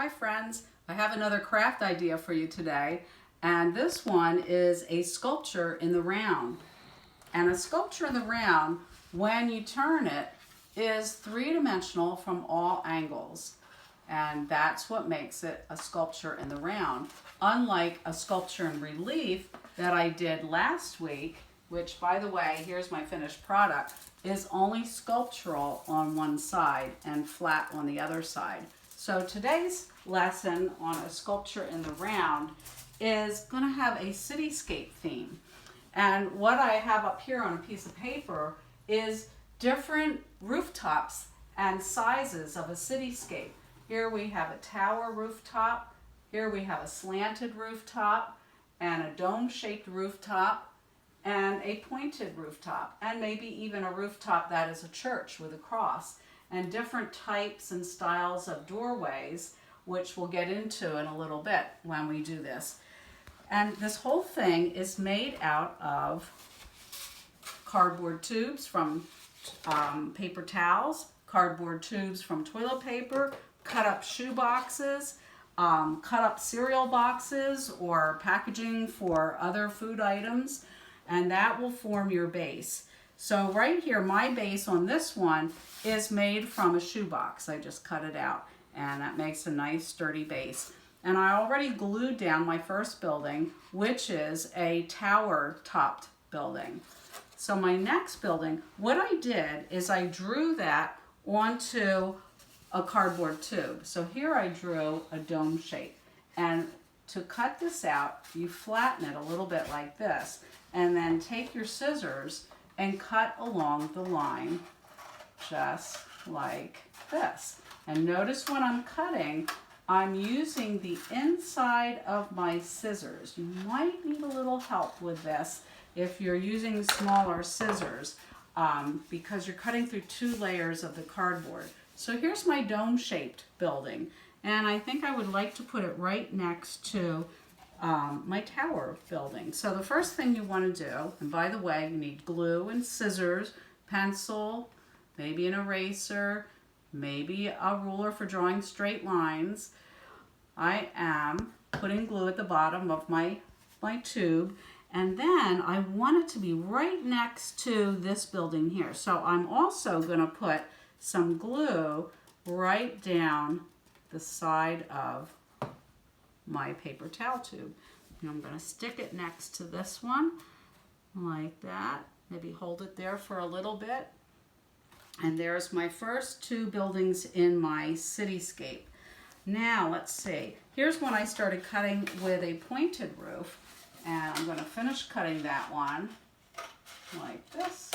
Hi friends, I have another craft idea for you today, and this one is a sculpture in the round. And a sculpture in the round, when you turn it, is three-dimensional from all angles. And that's what makes it a sculpture in the round. Unlike a sculpture in relief that I did last week, which, by the way, here's my finished product, is only sculptural on one side and flat on the other side. So today's lesson on a sculpture in the round is going to have a cityscape theme. And what I have up here on a piece of paper is different rooftops and sizes of a cityscape. Here we have a tower rooftop, here we have a slanted rooftop, and a dome-shaped rooftop, and a pointed rooftop, and maybe even a rooftop that is a church with a cross, and different types and styles of doorways, which we'll get into in a little bit when we do this. And this whole thing is made out of cardboard tubes from paper towels, cardboard tubes from toilet paper, cut up shoe boxes, cut up cereal boxes or packaging for other food items, and that will form your base. So right here, my base on this one is made from a shoe box. I just cut it out, and that makes a nice sturdy base. And I already glued down my first building, which is a tower-topped building. So my next building, what I did is I drew that onto a cardboard tube. So here I drew a dome shape. And to cut this out, you flatten it a little bit like this, and then take your scissors and cut along the line just like this. And notice when I'm cutting, I'm using the inside of my scissors. You might need a little help with this if you're using smaller scissors because you're cutting through two layers of the cardboard. So here's my dome-shaped building, and I think I would like to put it right next to my tower building. So the first thing you want to do, and by the way, you need glue and scissors, pencil, maybe an eraser, maybe a ruler for drawing straight lines. I am putting glue at the bottom of my tube, and then I want it to be right next to this building here. So I'm also going to put some glue right down the side of my paper towel tube. And I'm going to stick it next to this one like that. Maybe hold it there for a little bit. And there's my first two buildings in my cityscape. Now let's see. Here's when I started cutting with a pointed roof, and I'm going to finish cutting that one like this.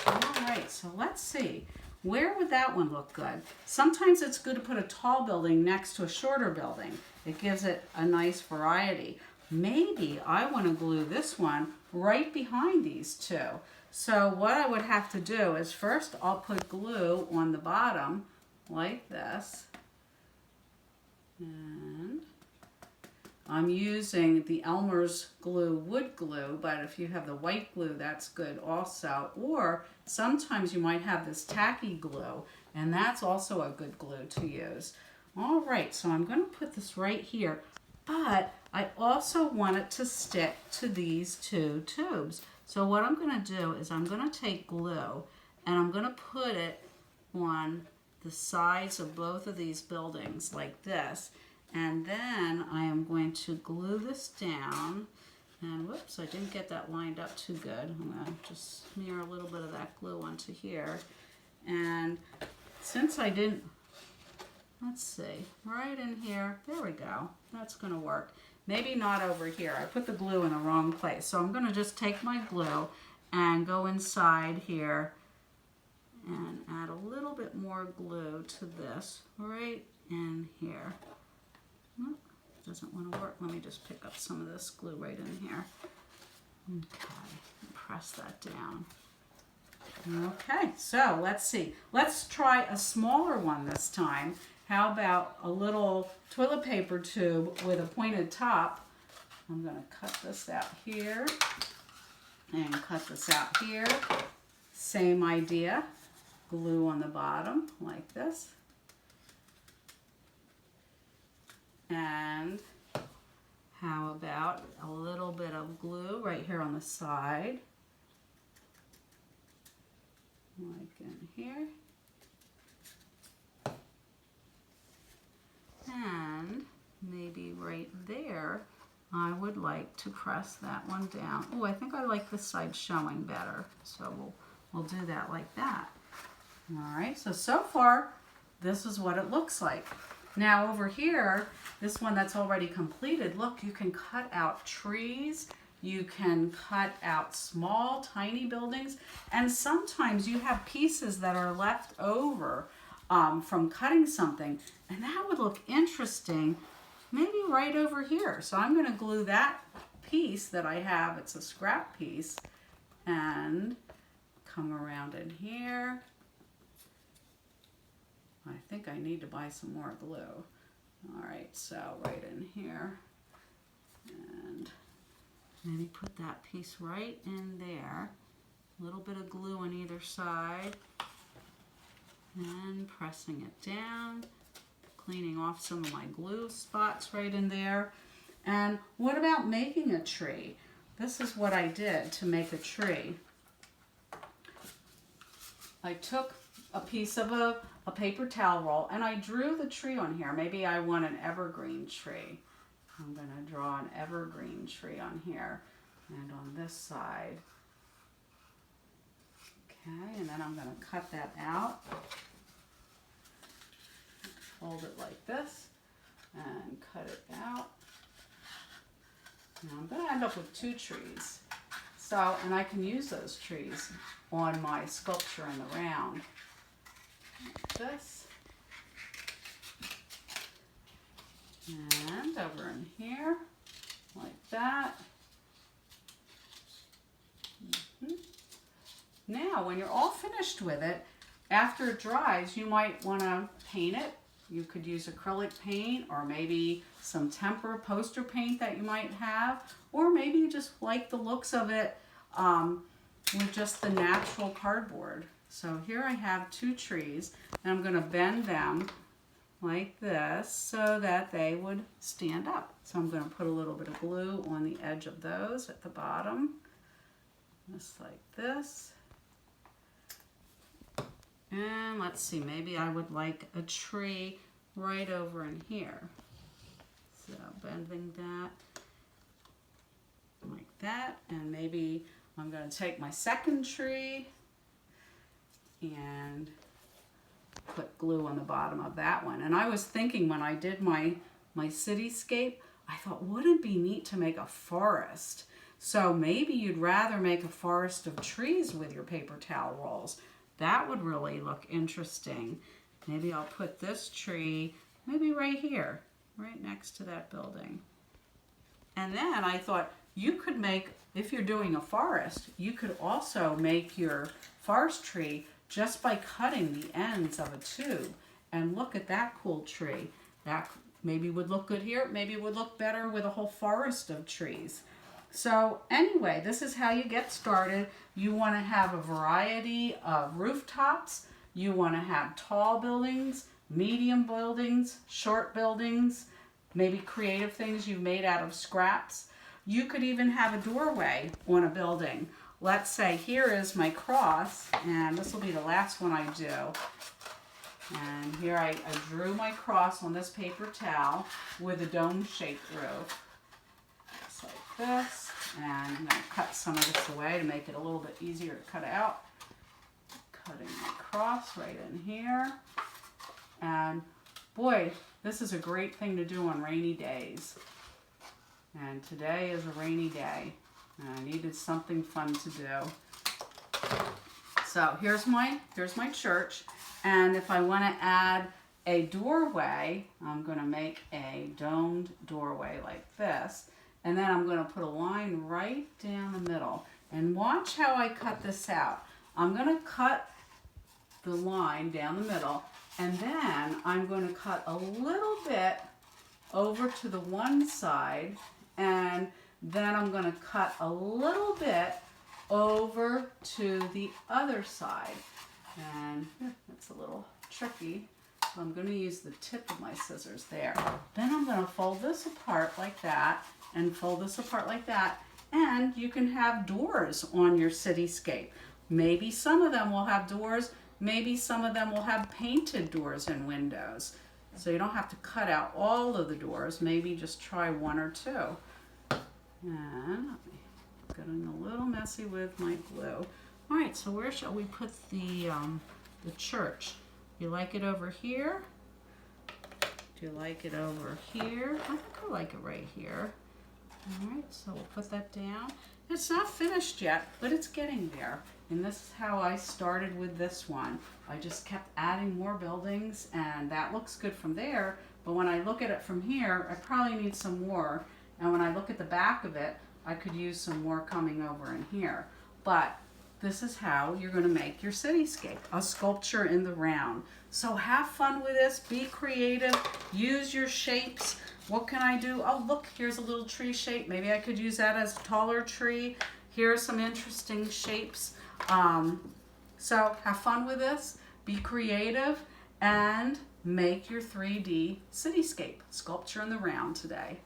All right, so let's see. Where would that one look good? Sometimes it's good to put a tall building next to a shorter building. It gives it a nice variety. Maybe I want to glue this one right behind these two. So what I would have to do is first I'll put glue on the bottom like this. And I'm using the Elmer's glue wood glue, but if you have the white glue, that's good also. Or sometimes you might have this tacky glue, and that's also a good glue to use. All right, so I'm going to put this right here, but I also want it to stick to these two tubes. So what I'm going to do is I'm going to take glue, and I'm going to put it on the sides of both of these buildings like this. And then I am going to glue this down. And whoops, I didn't get that lined up too good. I'm going to just smear a little bit of that glue onto here. And since I didn't, let's see, right in here, there we go. That's going to work. Maybe not over here. I put the glue in the wrong place. So I'm going to just take my glue and go inside here and add a little bit more glue to this right in here. Doesn't want to work. Let me just pick up some of this glue right in here. Okay, press that down. Okay, so let's see. Let's try a smaller one this time. How about a little toilet paper tube with a pointed top? I'm going to cut this out here and cut this out here. Same idea. Glue on the bottom like this. little bit of glue right here on the side, like in here. And maybe right there, I would like to press that one down. Oh, I think I like this side showing better, so we'll do that like that. All right, so far, this is what it looks like. Now over here, this one that's already completed, look, you can cut out trees, you can cut out small, tiny buildings, and sometimes you have pieces that are left over from cutting something, and that would look interesting, maybe right over here. So I'm going to glue that piece that I have, it's a scrap piece, and come around in here. I think I need to buy some more glue. All right, so right in here, and maybe put that piece right in there. A little bit of glue on either side, and pressing it down, cleaning off some of my glue spots right in there. And what about making a tree? This is what I did to make a tree. I took a piece of a paper towel roll and I drew the tree on here. Maybe I want an evergreen tree. I'm going to draw an evergreen tree on here and on this side. Okay, and then I'm going to cut that out. Fold it like this and cut it out. Now I'm going to end up with 2 trees. So, and I can use those trees on my sculpture in the round. Like this. And over in here, like that. Now, when you're all finished with it, after it dries, you might want to paint it. You could use acrylic paint or maybe some tempera poster paint that you might have, or maybe you just like the looks of it with just the natural cardboard. So here I have 2 trees, and I'm going to bend them like this so that they would stand up. So I'm going to put a little bit of glue on the edge of those at the bottom, just like this. And let's see, maybe I would like a tree right over in here. So bending that like that, and maybe I'm going to take my second tree and put glue on the bottom of that one. And I was thinking when I did my cityscape, I thought, wouldn't it be neat to make a forest? So maybe you'd rather make a forest of trees with your paper towel rolls. That would really look interesting. Maybe I'll put this tree maybe right here, right next to that building. And then I thought you could make, if you're doing a forest, you could also make your forest tree just by cutting the ends of a tube. And look at that cool tree. That maybe would look good here. Maybe it would look better with a whole forest of trees. So anyway, this is how you get started. You want to have a variety of rooftops. You want to have tall buildings, medium buildings, short buildings, maybe creative things you've made out of scraps. You could even have a doorway on a building. Let's say here is my cross, and this will be the last one I do. And here I drew my cross on this paper towel with a dome-shaped roof. Just like this. And I'm going to cut some of this away to make it a little bit easier to cut out. Cutting my cross right in here. And boy, this is a great thing to do on rainy days. And today is a rainy day. And I needed something fun to do. So here's my church. And if I want to add a doorway, I'm going to make a domed doorway like this. And then I'm going to put a line right down the middle. And watch how I cut this out. I'm going to cut the line down the middle. And then I'm going to cut a little bit over to the one side. And then I'm going to cut a little bit over to the other side. And that's a little tricky. So I'm going to use the tip of my scissors there. Then I'm going to fold this apart like that. and fold this apart like that. And you can have doors on your cityscape. Maybe some of them will have doors, maybe some of them will have painted doors and windows. So you don't have to cut out all of the doors, maybe just try one or two. And getting a little messy with my glue. All right, so where shall we put the church? You like it over here? Do you like it over here? I think I like it right here. All right, so we'll put that down. It's not finished yet, but it's getting there. And this is how I started with this one. I just kept adding more buildings, and that looks good from there. But when I look at it from here, I probably need some more. And when I look at the back of it, I could use some more coming over in here. But this is how you're going to make your cityscape, a sculpture in the round. So have fun with this, be creative, use your shapes. What can I do? Oh, look, here's a little tree shape. Maybe I could use that as a taller tree. Here are some interesting shapes. So have fun with this, be creative, and make your 3D cityscape, sculpture in the round today.